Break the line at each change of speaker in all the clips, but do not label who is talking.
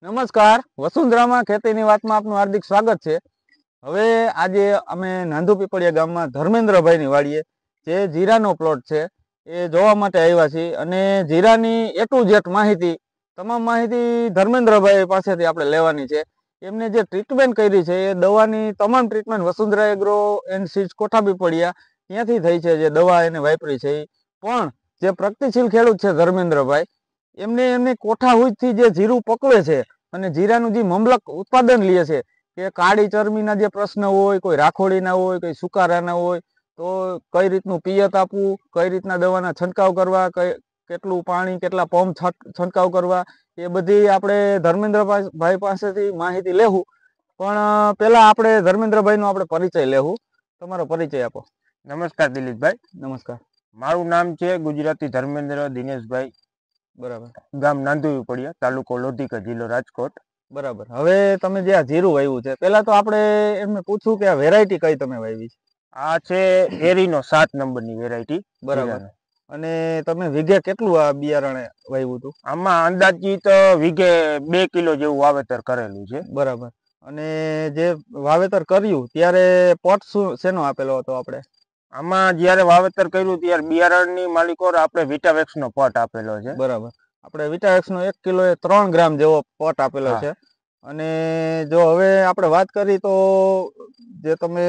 નમસ્કાર, વસુંધરામાં ખેતીની વાતમાં આપનું હાર્દિક સ્વાગત છે। હવે આજે અમે નાંદુ પીપળિયા ગામમાં ધર્મેન્દ્રભાઈની વાડીએ જે જીરાનો પ્લોટ છે એ જોવા માટે આવ્યા છીએ અને જીરાની A to Z માહિતી તમામ માહિતી ધર્મેન્દ્રભાઈ પાસેથી આપણે લેવાની છે। એમને જે ટ્રીટમેન્ટ કરી છે એ દવાની તમામ treatment Vasundhara agro and seeds Kotha Pipaliya ત્યાંથી થઈ છે। જે દવા એને વાપરી છે પણ જે પ્રગતિશીલ ખેડૂત છે ધર્મેન્દ્રભાઈ એમને કોઠા હુજથી જે જીરું પકવે છે અને જીરાનું જે મમલક ઉત્પાદન લે છે કે કાળી ચરબીના જે પ્રશ્ન હોય, કોઈ રાખોડીના હોય, કોઈ સુકારાના હોય, તો કઈ રીતનું પિયત આપવું, કઈ રીતના દવાના છંટકાવ કરવા, કેટલું પાણી, કેટલા પંપ છંટકાવ કરવા, એ બધી આપણે ધર્મેન્દ્રભાઈ પાસેથી માહિતી લેવું। પણ પહેલા આપણે ધર્મેન્દ્રભાઈનો આપણે પરિચય લેવું। તમારો પરિચય આપો।
નમસ્કાર દિલીપભાઈ।
નમસ્કાર।
મારું નામ છે ગુજરાતી ધર્મેન્દ્ર દિનેશભાઈ,
બરાબર।
ગામ નાંદુ પીપળિયા, તાલુકો લોધિકા, જિલ્લો રાજકોટ।
બરાબર। હવે તમે જે આ જીરું વાવ્યું છે, પહેલા તો આપણે એમને પૂછું કે આ વેરાયટી કઈ તમે વાવી છે?
આ છે એરીનો 7 નંબરની વેરાયટી।
બરાબર। અને તમે વીઘે કેટલું આ બિયારણ વાવ્યું હતું?
આમાં અંદાજિત વીઘે 2 કિલો જેવું વાવેતર કરેલું છે।
બરાબર। અને જે વાવેતર કર્યું ત્યારે પોટ શેનો આપેલો હતો આપણે?
આમાં જ્યારે વાવેતર કર્યું ત્યારે બિયારણની માલિકો આપણે વિટાવેક્સનો પોટ આપેલો છે।
બરાબર। આપણે વિટાવેક્સનો 1 કિલો એ 3 ગ્રામ જેવો પોટ આપેલો છે। અને જો હવે આપણે વાત કરી તો જે તમે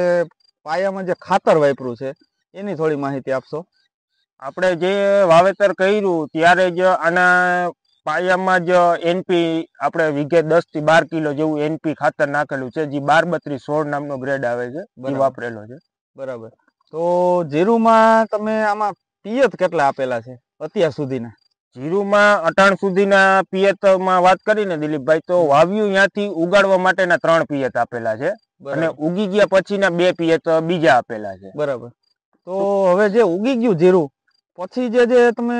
પાયામાં જે ખાતર વાપર્યું છે એની થોડી માહિતી આપશો?
આપણે જે વાવેતર કર્યું ત્યારે જ આના પાયામાં જ એનપી આપણે વીઘે 10 થી 12 કિલો જેવું એનપી ખાતર નાખેલું છે, જે 12-32-16 નામનો ગ્રેડ આવે છે, એ વાપરેલો છે।
બરાબર। તો જીરુમાં તમે આમાં પિયત કેટલા આપેલા છે અત્યાર સુધીના?
જીરુમાં અટાણ સુધીના પિયતમાં વાત કરીને દિલીપભાઈ, તો વાવ્યું ત્યાંથી ઉગાડવા માટેના 3 પિયત આપેલા છે અને ઉગી ગયા પછીના 2 પિયત બીજા આપેલા છે।
બરાબર। તો હવે જે ઉગી ગયું જીરું પછી જે તમે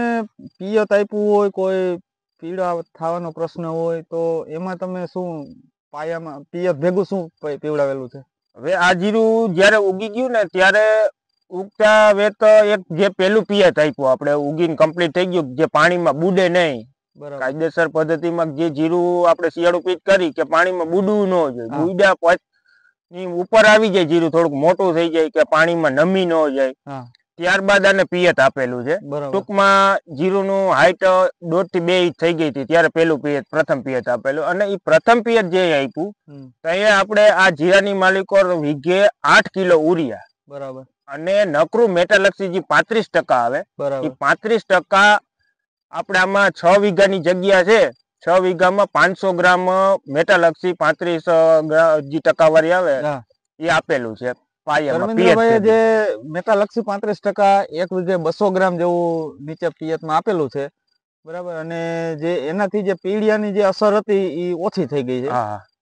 પિયત આપ્યું હોય, કોઈ પીળા થવાનો પ્રશ્ન હોય, તો એમાં તમે શું પાયામાં પિયત ભેગું શું પીવડાવેલું છે?
હવે આ જીરું જ્યારે ઉગી ગયું ને ત્યારે ઉગતા વેત એક જે પેલું પિયત આપ્યું આપણે, ઉગીને કમ્પ્લીટ થઈ ગયું, જે પાણીમાં બુડે નહીં, કાયદેસર પદ્ધતિમાં જે જીરું આપણે શિયાળુ પીટ કરી કે પાણીમાં બુડવું ન જોઈએ, બુડ્યા પછી ઉપર આવી જાય જીરું, થોડુંક મોટું થઈ જાય કે પાણીમાં નમી ન જાય, ત્યારબાદ આને પિયત આપેલું છે। ટૂંકમાં જીરુંનું હાઈટ 1.5 થી 2 ઇંચ થઈ ગઈ હતી ત્યારે પેલું પિયત, પ્રથમ પિયત આપેલું। અને એ પ્રથમ પિયત જે આપ્યું ત્યાં આપણે આ જીરાની માલિકો વીઘે 8 કિલો ઉરિયા,
બરાબર,
અને નકરું મેટાલક્ષી જે 35% આવે, એ 35% આપણે આમાં 6 વીઘાની જગ્યા છે, 6 વીઘામાં 500 ગ્રામ મેટાલક્ષી 35 જે ટકાવારી આવે એ આપેલું છે પાયામાં।
જે મેટાલક્ષી 35% એક વીઘે 200 ગ્રામ જેવું નીચે પિયતમાં આપેલું છે, બરાબર। અને જે એનાથી જે પીળિયાની જે અસર હતી એ ઓછી થઈ ગઈ છે।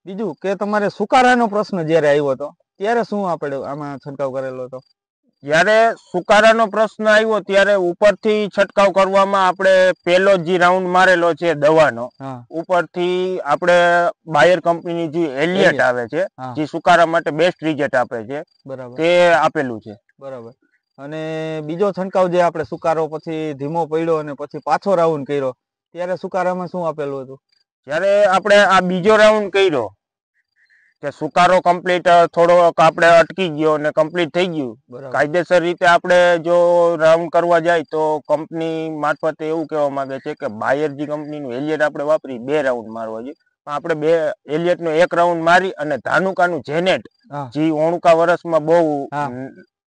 બીજું કે તમારે સુકારાનો પ્રશ્ન જ્યારે આવ્યો હતો ત્યારે શું આપણે આમાં છંટકાવ કરેલો હતો?
જ્યારે સુકારાનો પ્રશ્ન આવ્યો ત્યારે ઉપરથી છંટકાવ કરવામાં આપણે પહેલો જે રાઉન્ડ મારેલો છે દવાનો, ઉપરથી આપણે બાયર કંપનીની જે એલિયટ આવે છે, જે સુકારા માટે બેસ્ટ રિઝલ્ટ આપે છે, તે આપેલું છે।
બરાબર। અને બીજો છંટકાવ જે આપણે સુકારો પછી ધીમો પડ્યો અને પછી પાછો રાઉન્ડ કર્યો ત્યારે સુકારામાં શું આપેલું હતું?
જ્યારે આપણે આ બીજો રાઉન્ડ કર્યો કે સુકારો કમ્પ્લીટ થોડોક આપણે અટકી ગયો અને કમ્પ્લીટ થઈ ગયું, કાયદેસર રીતે આપણે જો રાઉન્ડ કરવા જાય તો કંપની મારફતે એવું કહેવા માંગે છે કે બાયર જે કંપનીનું એલિયટ આપણે વાપરી 2 રાઉન્ડ મારવા જોઈએ, આપણે એલિયટનો 1 રાઉન્ડ મારી અને ધાનુકાનું જેનેટ, જે ઓણુકા વર્ષમાં બહુ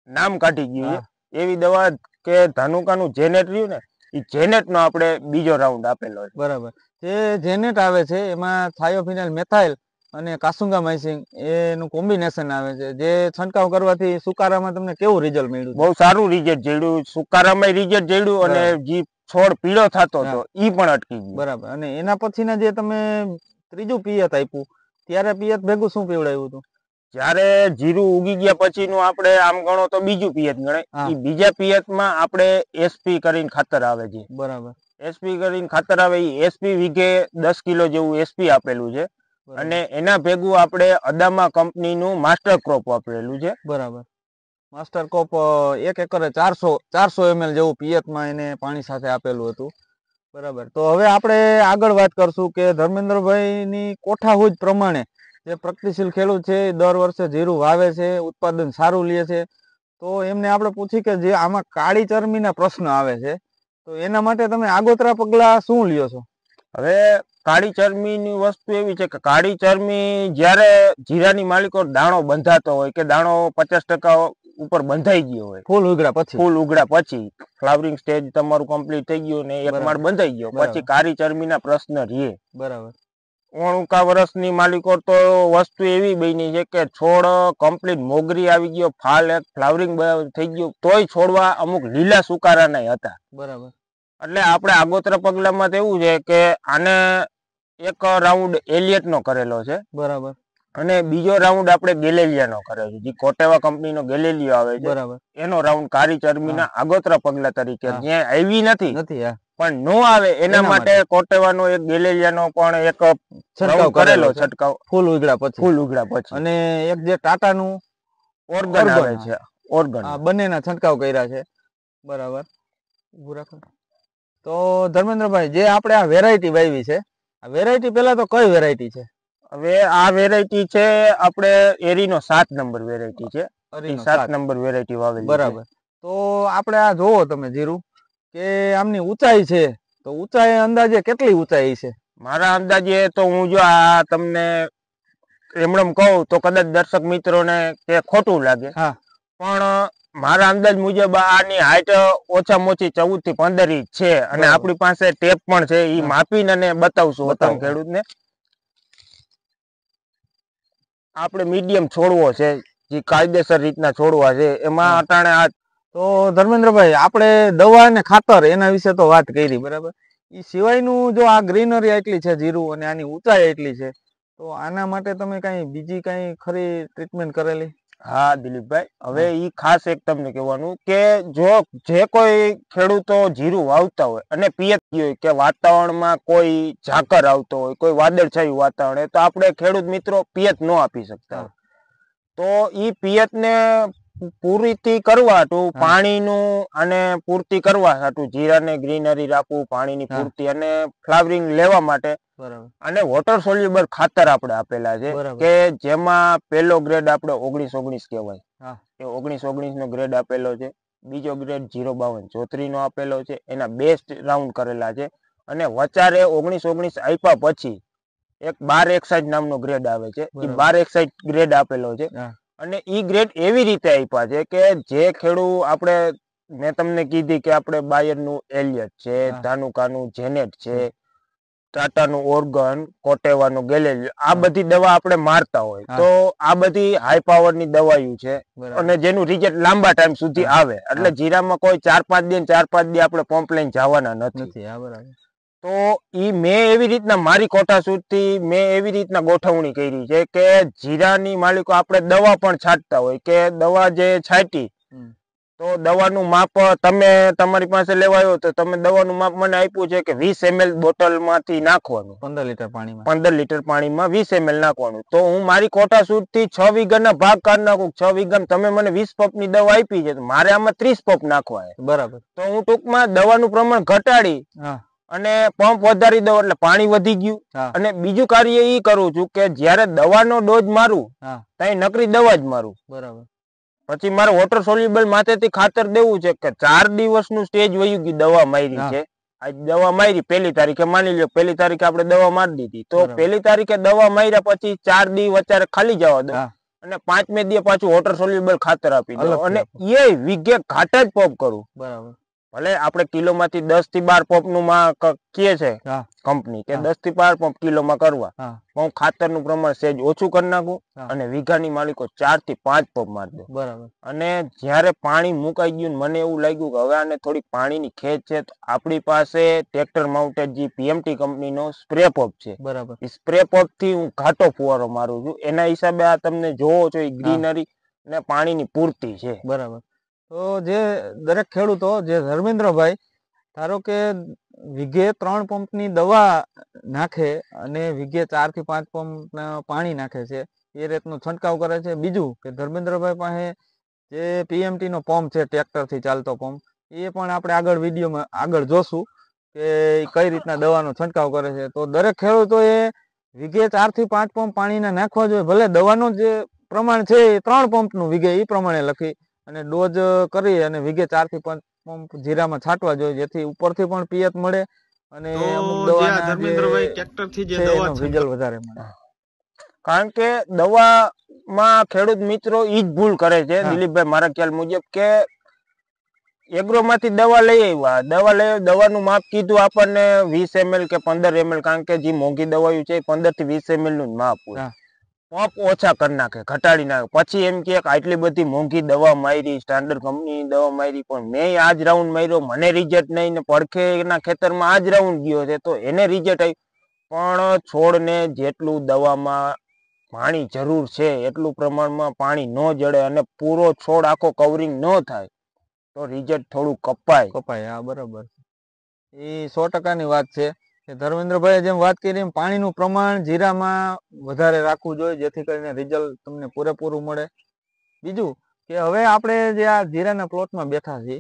નામ કાઢી ગયું છે, એવી દવા કે ધાનુકાનું જેનેટ રહ્યું ને, એ જેનેટનો આપણે બીજો રાઉન્ડ આપેલો છે।
બરાબર। જે જેનેટ આવે છે એમાં થાયોફિનાઇલ મેથાઇલ અને કાસુંગામાઇસિન એનું કોમ્બિનેશન આવે છે, જે છંટકાવ કરવાથી સુકારામાં તમને કેવું રિઝલ્ટ મળ્યું?
બહુ સારું રિઝલ્ટ જડ્યું, સુકારામાં રિઝલ્ટ જડ્યું અને જે છોડ પીળો થતો હતો એ પણ અટકી ગયો।
બરાબર। અને એના પછીના જે તમે ત્રીજું પિયત આપ્યું ત્યારે પિયત ભેગું શું પીવડાવ્યું હતું?
જ્યારે જીરું ઉગી ગયા પછીનું આપણે આમ ગણો તો બીજું પિયત ગણાય, એ બીજા પિયતમાં આપણે એસપી કરીને ખાતર આવે છે, બરાબર, એસપી કરીને ખાતર આવે, એ એસપી વીઘે 10 કિલો જેવું એસપી આપેલું છે। અને એના ભેગું આપણે અદામા કંપનીનું માસ્ટર ક્રોપ વાપરેલું છે, બરાબર।
માસ્ટર ક્રોપ 1 એકરે 400 ml જેવું પિયતમાં એને પાણી સાથે આપેલું હતું, બરાબર. તો હવે આપણે આગળ વાત કરશું કે ધર્મેન્દ્રભાઈની કોઠાહૂજ પ્રમાણે જે પ્રગતિશીલ ખેડૂત છે એ દર વર્ષે જીરું વાવે છે, ઉત્પાદન સારું લે છે. તો એમને આપણે પૂછી કે જે આમાં કાળી ચરમીના પ્રશ્ન આવે છે, તો એના માટે તમે આગોતરા પગલા શું લ્યો છો?
હવે કાળી ચરમીની વસ્તુ એવી છે કે કાળી ચરમી જ્યારે જીરાની માલિકો દાણો બંધાતો હોય કે દાણો 50% ઉપર બંધાઈ ગયો હોય, ફૂલ ઉગડા પછી ફ્લાવરિંગ સ્ટેજ તમારું કમ્પ્લીટ થઈ ગયું ને એક માળ બંધાઈ ગયો પછી કાળી ચરમીના પ્રશ્ન રહે.
બરાબર.
90 વર્ષની માલિકો તો વસ્તુ એવી બની છે કે છોડ કમ્પ્લીટ મોગરી આવી ગયો, ફ્લાવરિંગ થઈ ગયું, તોય છોડવા અમુક લીલા સુકારા હતા.
બરાબર. એટલે
આપણે આગોતરા પગલામાં તો એવું છે કે આને એક રાઉન્ડ એલિયટ નો કરેલો છે.
બરાબર.
અને બીજો રાઉન્ડ આપણે ગેલેલિયા નો કર્યો છે, જે કોટેવા કંપનીનો ગેલેલિયો આવે છે.
બરાબર.
એનો રાઉન્ડ કાળી ચરમીના આગોતરા પગલા તરીકે જ્યાં આવી નથી પણ નો આવે એના માટે કોટેવાનો એક ગેલેલિયાનો પણ એક છંટકાવ કરેલો, ફૂલ ઉગડા પછી
અને એક જે ટાટાનું
ઓર્ગન આવે છે, ઓર્ગન,
બંનેના છંટકાવ કર્યા છે. બરાબર. તો ધર્મેન્દ્રભાઈ, જે આપણે આ વેરાયટી વાવી છે, આ વેરાયટી પેલા તો કઈ વેરાયટી છે?
હવે આ વેરાયટી છે આપણે એરીનો 7 નંબર વેરાયટી છે. 7 નંબર વેરાયટી વાવેલી.
બરાબર. તો આપણે આ જોવો તમે જીરું કે આમની ઊંચાઈ છે, તો ઊંચાઈ અંદાજે કેટલી ઊંચાઈ છે?
મારા અંદાજે તો હું જો આ તમને એમણમ કહું તો કદાચ દર્શક મિત્રોને કે ખોટું લાગે, પણ મારા અંદાજ મુજબ આની હાઈટ ઓછામાં ઓછી 14 થી 15 ઇંચ છે. અને આપણી પાસે ટેપ પણ છે, એ માપીને અને બતાવશું તમે ખેડૂતને. આપણે મીડિયમ છોડવો છે, જે કાયદેસર રીતના છોડવા છે, એમાં અટાણે આ.
તો ધર્મેન્દ્રભાઈ, આપણે દવા અને ખાતર એના વિશે તો વાત કરી, બરાબર. એ સિવાયનું જો આ ગ્રીનરી એટલી છે જીરું અને આની ઊંચાઈ એટલી છે, તો આના માટે તમે કઈ બીજી કઈ ખરી ટ્રીટમેન્ટ કરેલી?
હા દિલીપભાઈ, હવે ઈ ખાસ એક તમને કહેવાનું કે જો જે કોઈ ખેડૂતો જીરું વાવતા હોય અને પિયત હોય કે વાતાવરણમાં કોઈ ઝાકર આવતો હોય, કોઈ વાદળછાયું વાતાવરણ, તો આપણે ખેડૂત મિત્રો પિયત ન આપી શકતા હોય. તો ઈ પિયતને પૂરી કરવા હાટું પાણીનું અને પૂર્તિ કરવા હાટું જીરાને ગ્રીનરી રાખવું, પાણીની પૂર્તિ અને ફ્લાવરિંગ લેવા માટે અને વોટર સોલ્યુબલ ખાતર આપણે આપેલા છે કે જેમાં પહેલો ગ્રેડ આપણે 19-19 કહેવાય, એ 19-19 નો ગ્રેડ આપેલો છે. બીજો ગ્રેડ 052-34 નો આપેલો છે. એના બેસ્ટ રાઉન્ડ કરેલા છે. અને વચારે 19-19 આપ્યા પછી એક 12 નામનો ગ્રેડ આવે છે, એ 12 ગ્રેડ આપેલો છે. અને ઈ ગ્રેડ એવી રીતે આપ્યા છે કે જે ખેડૂત આપણે મેં તમને કીધી કે આપણે બાયરનું એલિયટ છે, ધાનુકાનું જેનેટ છે, ટાટાનું ઓર્ગન, કોટેવાનું ગેલેલિયો, આ બધી દવા આપણે મારતા હોય તો આ બધી હાઈ પાવર ની દવાઓ છે અને જેનું રિઝલ્ટ લાંબા ટાઈમ સુધી આવે. એટલે જીરામાં કોઈ 4-5 દી આપણે પંપ લઈને જવાના નથી. તો ઈ મેં એવી રીતના મારી કોઠા સુધી મેં એવી રીતના ગોઠવણી કરી છે કે જીરાની માલિકો આપણે દવા પણ છાંટતા હોય કે દવા જે છાંટી તો દવાનું માપ તમે તમારી પાસે લેવાયો તો તમે દવાનું માપ મને આપ્યું છે કે 20 ml બોટલમાંથી નાખવાનું, 15 લીટર પાણીમાં 20 ml નાખવાનું. તો હું મારી કોઠા સુધી 6 વીઘાના ભાગ કાઢી નાખું. 6 વીઘામાં તમે મને 20 પંપની દવા આપી છે, મારે આમાં 30 પંપ નાખવા છે. બરાબર. તો હું ટૂંકમાં દવાનું પ્રમાણ ઘટાડી અને પંપ વધારી દઉં એટલે પાણી વધી ગયું. અને બીજું કાર્ય એ કરું છું કે જયારે દવાનો ડોઝ મારું ત્યાં નકરી દવા જ મારું. બરાબર. પછી મારે વોટર સોલ્યુબલ માથેથી ખાતર દેવું છે કે 4 દિવસનું સ્ટેજ વયું ગયું દવા મારી છે. આજ દવા મારી 1 તારીખે, માની લો 1 તારીખે આપણે દવા મારી દીધી, તો 1 તારીખે દવા માર્યા પછી 4 દી વચ્ચે ખાલી જવા દો અને 5મે દી પાછું વોટર સોલ્યુબલ ખાતર આપી દો અને એ વીઘે ઘાટા જ પંપ કરું. બરાબર. ભલે આપણે કિલોમાંથી 10 થી 12 પંપનું કહે છે કંપની કે 10 થી 12 પંપ કિલોમાં કરવા, હું ખાતરનું પ્રમાણ સેજ ઓછું કરી નાખું અને વીઘાની માલિકો 4 થી 5 પંપ મારી દે. બરાબર. અને જ્યારે પાણી મુકાઈ ગયું મને એવું લાગ્યું કે હવે આને થોડીક પાણીની ખેંચ છે, તો આપણી પાસે ટ્રેક્ટર માઉન્ટેડ જે પીએમટી કંપનીનો સ્પ્રે પંપ છે. બરાબર. એ સ્પ્રે પંપ થી હું ઘાટો ફુવારો મારું છું. એના હિસાબે આ તમને જોવો છો એ ગ્રીનરી ને પાણીની પૂર્તિ છે. બરાબર. તો જે દરેક ખેડૂતો, જે ધર્મેન્દ્રભાઈ ધારો કે વીઘે 3 પંપની દવા નાખે અને વીઘે 4 થી 5 પંપ પાણી નાખે છે, એ રીતનો છંટકાવ કરે છે. બીજું કે ધર્મેન્દ્રભાઈ પાસે જે પીએમટી નો પંપ છે, ટ્રેક્ટરથી ચાલતો પંપ, એ પણ આપણે આગળ વિડીયોમાં આગળ જોશું
કે ઈ કઈ રીતના દવાનો છંટકાવ કરે છે. તો દરેક ખેડૂતોએ વીઘે 4 થી 5 પંપ પાણીના નાખવા જોઈએ. ભલે દવાનું જે પ્રમાણ છે એ 3 પંપનું વીઘે એ પ્રમાણે લખી અને ડોઝ કરી અને વીઘે 4 થી 5 પંપ જીરામાં છાંટવા જોઈએ, જેથી ઉપરથી પણ પિયત મળે અને અમુક દવાના
ધર્મેન્દ્રભાઈ ટ્રેક્ટર થી જે દવા
રિઝલ્ટ વધારે મળે.
કારણ કે દવામાં ખેડૂત મિત્રો ઈ જ ભૂલ કરે છે દિલીપભાઈ, મારા ખ્યાલ મુજબ કે એગ્રો માંથી દવા લઈ આવ્યા, દવાનું માપ કીધું આપણને 20 ml કે 15 ml, કારણ કે જે મોંઘી દવાઓ છે 15 થી 20 ml નું જ માપ હોય. પંપ ઓછા કરી નાખે, ઘટાડી નાખે, પછી એમ કે આટલી બધી મોંઘી દવા મારી, સ્ટાન્ડર્ડ કંપનીની દવા મારી, પણ મેં આજ રાઉન્ડ માર્યો, મને રિઝલ્ટ નહીં ને પડખે ના ખેતરમાં આજ રાઉન્ડ ગયો છે તો એને રિઝલ્ટ આવ્યું. પણ છોડને જેટલું દવામાં પાણી જરૂર છે એટલું પ્રમાણમાં પાણી ન જડે અને પૂરો છોડ આખો કવરિંગ ન થાય તો રિઝલ્ટ થોડું કપાય.
હા, બરાબર. એ 100% વાત છે કે ધર્મેન્દ્રભાઈએ જેમ વાત કરી એમ પાણીનું પ્રમાણ જીરામાં વધારે રાખવું જોઈએ, જેથી કરીને રિઝલ્ટ તમને પૂરેપૂરું મળે. બીજું કે હવે આપણે જે આ જીરાના પ્લોટમાં બેઠા છીએ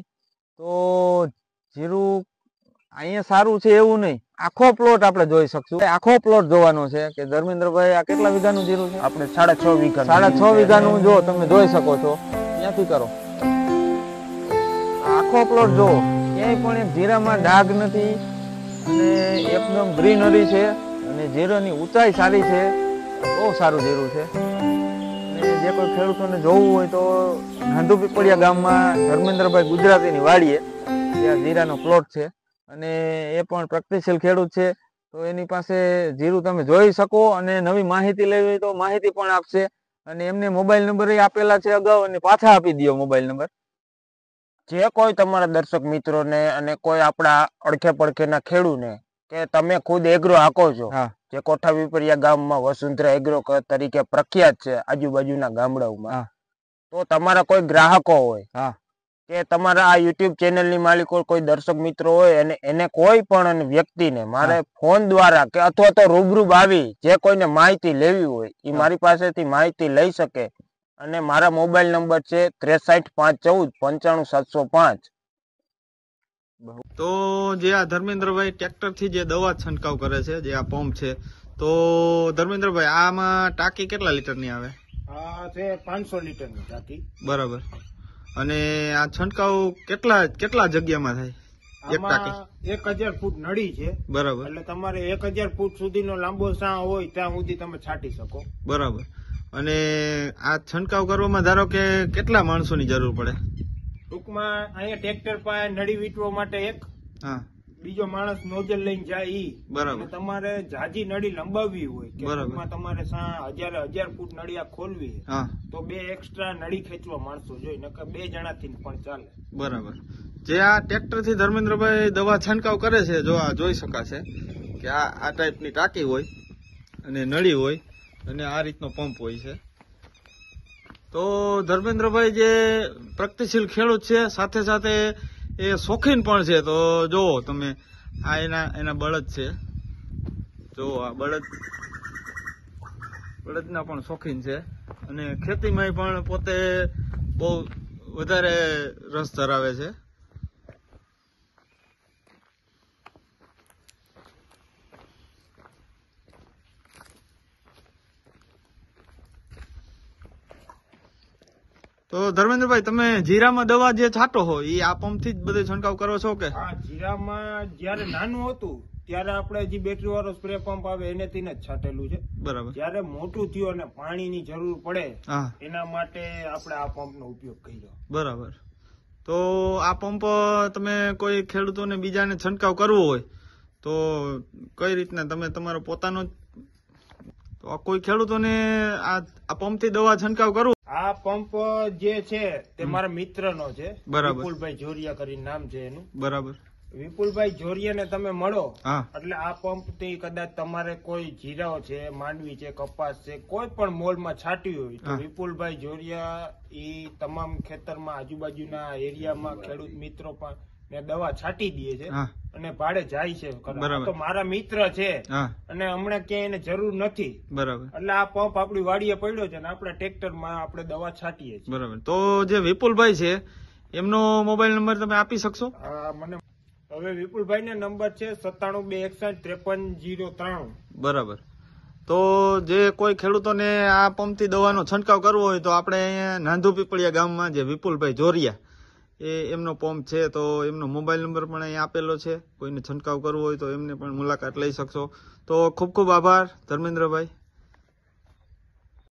તો જીરું અહીંયા સારું છે એવું નહીં, આખો પ્લોટ આપણે જોઈ શકશું. આખો પ્લોટ જોવાનો છે કે ધર્મેન્દ્રભાઈ આ કેટલા વીઘાનું જીરું છે?
આપણે 6.5 વીઘા
6.5 વીઘાનું જો તમે જોઈ શકો છો. ત્યાંથી કરો, આખો પ્લોટ જો ક્યાંય પણ એક જીરામાં ડાઘ નથી અને એકદમ ગ્રીનરી છે અને જીરાની ઊંચાઈ સારી છે, બહુ સારું જીરું છે. અને જે કોઈ ખેડૂતોને જોવું હોય તો નાંદુ પીપળિયા ગામમાં ધર્મેન્દ્રભાઈ ગુજરાતીની વાડીએ ત્યાં જીરાનો પ્લોટ છે અને એ પણ પ્રગતિશીલ ખેડૂત છે. તો એની પાસે જીરું તમે જોઈ શકો અને નવી માહિતી લેવી હોય તો માહિતી પણ આપશે. અને એમને મોબાઈલ નંબર આપેલા છે અગાઉ અને પાછા આપી દો મોબાઈલ નંબર.
જે કોઈ તમારા દર્શક મિત્રોને અને કોઈ આપણા અડખે પડખેના ખેડૂને કે તમે ખુદ એગ્રો હાકો છો, જે કોઠા પીપળિયા ગામમાં વસુંધરા એગ્રો તરીકે પ્રખ્યાત છે આજુબાજુના ગામડાઓમાં, તો તમારા કોઈ ગ્રાહકો હોય કે તમારા આ યુટ્યુબ ચેનલની માલિકો કોઈ દર્શક મિત્રો હોય અને એને કોઈ પણ વ્યક્તિને મારે ફોન દ્વારા કે અથવા તો રૂબરૂ આવી જે કોઈને માહિતી લેવી હોય એ મારી પાસેથી માહિતી લઈ શકે. અને મારા મોબાઈલ નંબર છે 63 514 95 705.
તો જે આ ધર્મેન્દ્રભાઈ ટ્રેક્ટર થી જે દવા છંટકાવ કરે છે, જે આ પંપ છે, તો ધર્મેન્દ્રભાઈ આમાં ટાંકી કેટલા લીટરની આવે?
આ છે 500 લીટરની ટાંકી.
બરાબર. અને આ છંટકાવ કેટલા જગ્યામાં થાય? એક ટાંકી
1000 ફૂટ નળી છે.
બરાબર.
એટલે તમારે 1000 ફૂટ સુધીનો લાંબો સાં હોય ત્યાં સુધી તમે છાંટી શકો.
બરાબર. અને આ છંટકાવ કરવામાં ધારો કે કેટલા માણસોની જરૂર પડે?
ટૂંકમાં અહીંયા ટ્રેક્ટર પાસે નળી વીંટવા માટે એક, બીજો માણસ નોઝલ લઈને જાય ઈ.
બરાબર.
તમારે જાજી નળી લંબાવવી હોય કે ટૂંકમાં તમારે 1000 ફૂટ નળી આ ખોલવી તો 2 એક્સ્ટ્રા નળી ખેંચવા માણસો જોઈએ, નકર 2 જણાથી પણ ચાલે.
બરાબર. જે આ ટ્રેક્ટર થી ધર્મેન્દ્રભાઈ દવા છંટકાવ કરે છે, જો આ જોઈ શકાશે કે આ ટાઈપની ટાંકી હોય અને નળી હોય અને આ રીતનો પંપ હોય છે. તો ધર્મેન્દ્રભાઈ જે પ્રગતિશીલ ખેડૂત છે, સાથે સાથે એ શોખીન પણ છે. તો જો તમે આ એના બળદ છે, જો આ બળદના પણ શોખીન છે અને ખેતીમાં પણ પોતે બહુ વધારે રસ ધરાવે છે. તો ધર્મેન્દ્રભાઈ તમે જીરામાં દવા જે છાંટો હો એ આ પંપ થી જ બધો છંટકાવ કરો છો કે?
હા, જીરામાં જયારે નાનું હતું ત્યારે આપણે જે બેટરી વાળો સ્પ્રે પંપ આવે એનેથી જ છાંટેલું છે.
બરાબર.
જયારે મોટું થયું અને પાણીની જરૂર પડે એના માટે આપણે આ પંપનો ઉપયોગ કર્યો.
બરાબર. તો આ પંપ તમે કોઈ ખેડૂતોને બીજાને છંટકાવ કરવો હોય તો કઈ રીતના તમે તમારો પોતાનો, તો કોઈ ખેડૂતોને આ પંપ થી દવા છંટકાવ કરવો?
આ પંપ જે છે તે મારા મિત્રનો છે.
બરાબર.
વિપુલભાઈ જોરિયા કરીને નામ છે એનું.
બરાબર.
વિપુલભાઈ જોરિયાને તમે મળો એટલે આ પંપ થી કદાચ તમારે કોઈ જીરાઓ છે, માંડવી છે, કપાસ છે, કોઈ પણ મોલમાં છાંટ્યું હોય તો વિપુલભાઈ જોરિયા ઈ તમામ ખેતરમાં આજુબાજુના એરિયામાં ખેડૂત મિત્રો પણ દવા છાંટી દે છે અને ભાડે જાય છે. તો મારા મિત્ર છે અને હમણાં ક્યાંય એને જરૂર નથી.
બરાબર.
એટલે આ પંપ આપણી વાડીએ પડ્યો છે અને આપણા ટ્રેક્ટરમાં આપણે દવા છાંટીએ છીએ.
બરાબર. તો જે વિપુલભાઈ છે એમનો મોબાઈલ નંબર તમે આપી શકશો?
મને હવે વિપુલભાઈ ને નંબર છે 9726135093.
બરાબર. તો જે કોઈ ખેડૂતોને આ પંપથી દવાનો છંટકાવ કરવો હોય તો આપણે અહીંયા નાંધુ પીપળિયા ગામમાં જે વિપુલભાઈ જોરિયા એમનો પંપ છે, તો એમનો મોબાઈલ નંબર પણ અહીંયા આપેલો છે. કોઈને છંટકાવ કરવો હોય તો એમને પણ મુલાકાત લઈ શકશો. તો ખૂબ ખૂબ આભાર ધર્મેન્દ્રભાઈ.